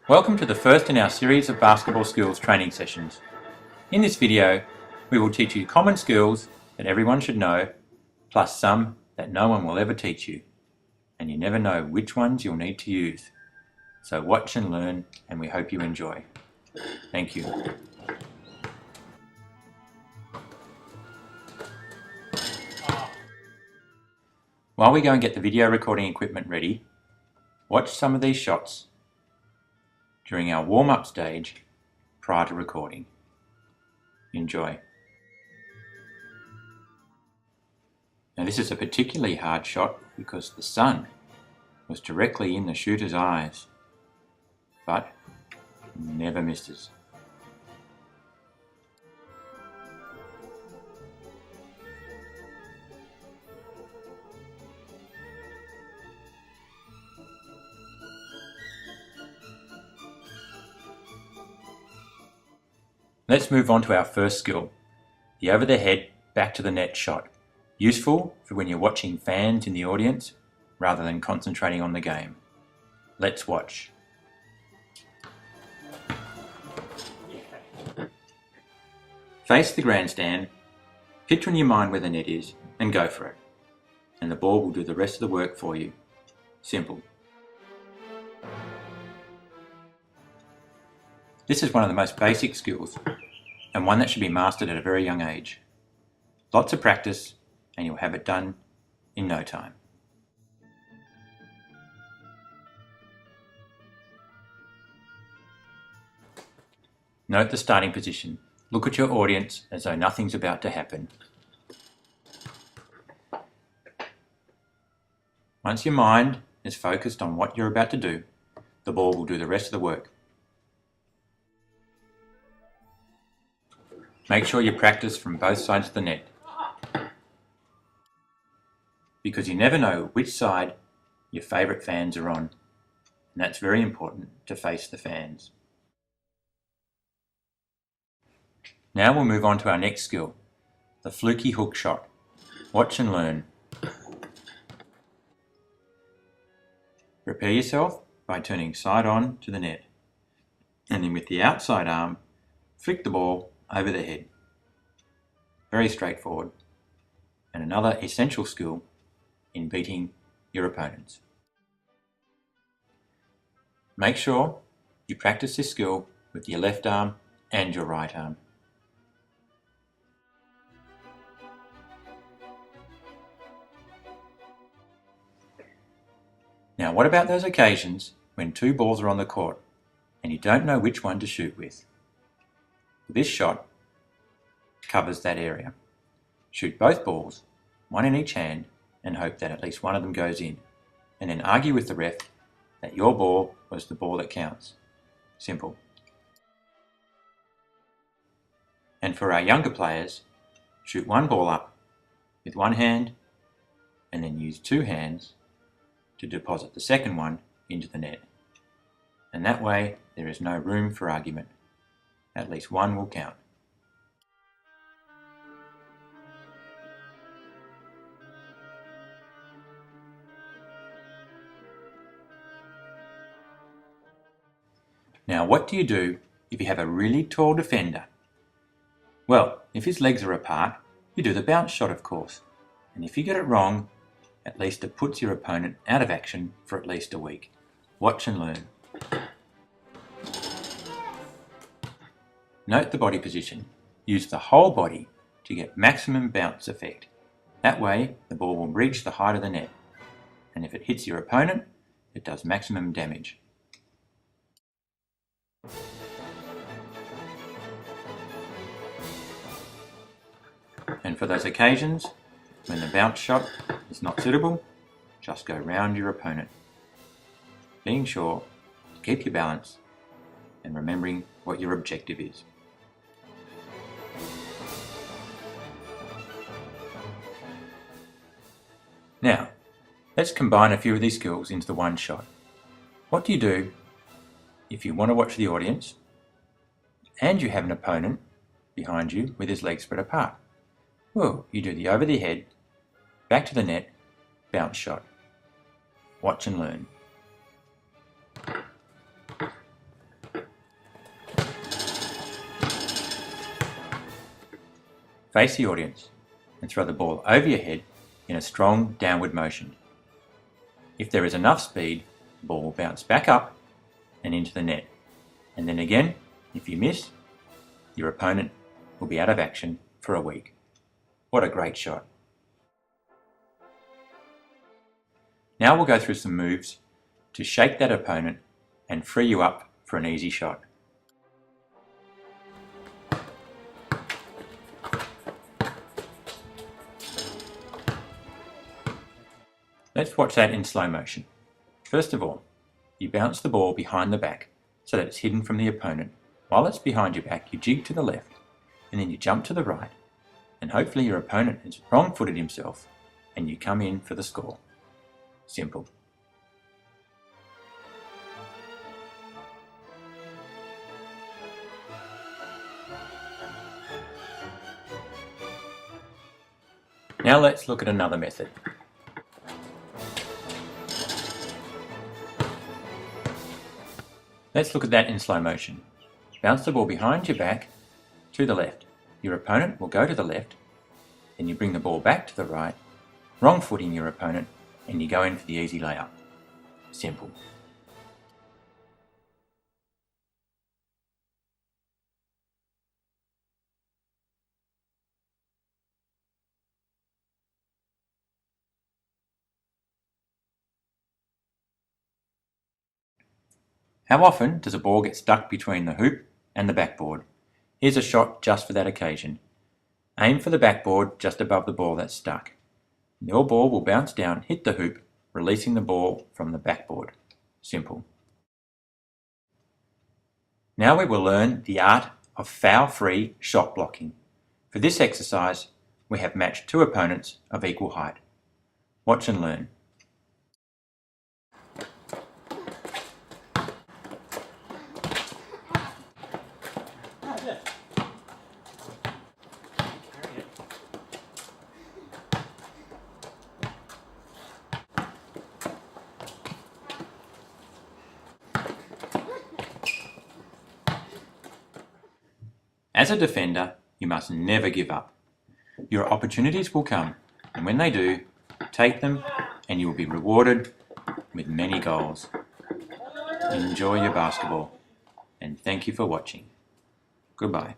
Welcome to the first in our series of basketball skills training sessions. In this video, we will teach you common skills that everyone should know, plus some that no one will ever teach you, and you never know which ones you'll need to use. So watch and learn, and we hope you enjoy. Thank you. While we go and get the video recording equipment ready, watch some of these shots during our warm-up stage prior to recording. Enjoy. Now this is a particularly hard shot because the sun was directly in the shooter's eyes, but never misses. Let's move on to our first skill, the over the head, back to the net shot. Useful for when you're watching fans in the audience rather than concentrating on the game. Let's watch. Face the grandstand, picture in your mind where the net is, and go for it. And the ball will do the rest of the work for you. Simple. This is one of the most basic skills, and one that should be mastered at a very young age. Lots of practice, and you'll have it done in no time. Note the starting position. Look at your audience as though nothing's about to happen. Once your mind is focused on what you're about to do, the ball will do the rest of the work. Make sure you practice from both sides of the net, because you never know which side your favourite fans are on, and that's very important to face the fans. Now we'll move on to our next skill, the fluky hook shot. Watch and learn. Prepare yourself by turning side on to the net, and then with the outside arm, flick the ball over the head. Very straightforward, and another essential skill in beating your opponents. Make sure you practice this skill with your left arm and your right arm. Now, what about those occasions when two balls are on the court and you don't know which one to shoot with? This shot covers that area. Shoot both balls, one in each hand, and hope that at least one of them goes in, and then argue with the ref that your ball was the ball that counts. Simple. And for our younger players, shoot one ball up with one hand and then use two hands to deposit the second one into the net. And that way there is no room for argument. At least one will count. Now, what do you do if you have a really tall defender? Well, if his legs are apart, you do the bounce shot, of course. And if you get it wrong, at least it puts your opponent out of action for at least a week. Watch and learn. Note the body position. Use the whole body to get maximum bounce effect. That way, the ball will reach the height of the net. And if it hits your opponent, it does maximum damage. And for those occasions when the bounce shot is not suitable, just go round your opponent, being sure to keep your balance and remembering what your objective is. Now, let's combine a few of these skills into the one shot. What do you do if you want to watch the audience and you have an opponent behind you with his legs spread apart? Well, you do the over the head, back to the net, bounce shot. Watch and learn. face the audience and throw the ball over your head in a strong downward motion. If there is enough speed, the ball will bounce back up and into the net. And then again, if you miss, your opponent will be out of action for a week. What a great shot. Now we'll go through some moves to shake that opponent and free you up for an easy shot. Let's watch that in slow motion. First of all, you bounce the ball behind the back so that it's hidden from the opponent. While it's behind your back, you jig to the left and then you jump to the right, and hopefully your opponent has wrong-footed himself and you come in for the score. Simple. Now let's look at another method. Let's look at that in slow motion. Bounce the ball behind your back to the left. Your opponent will go to the left, then you bring the ball back to the right, wrong footing your opponent, and you go in for the easy layup. Simple. How often does a ball get stuck between the hoop and the backboard? Here's a shot just for that occasion. Aim for the backboard just above the ball that's stuck. Your ball will bounce down, hit the hoop, releasing the ball from the backboard. Simple. Now we will learn the art of foul-free shot blocking. For this exercise, we have matched two opponents of equal height. Watch and learn. As a defender, you must never give up. Your opportunities will come, and when they do, take them and you will be rewarded with many goals. Enjoy your basketball, and thank you for watching. Goodbye.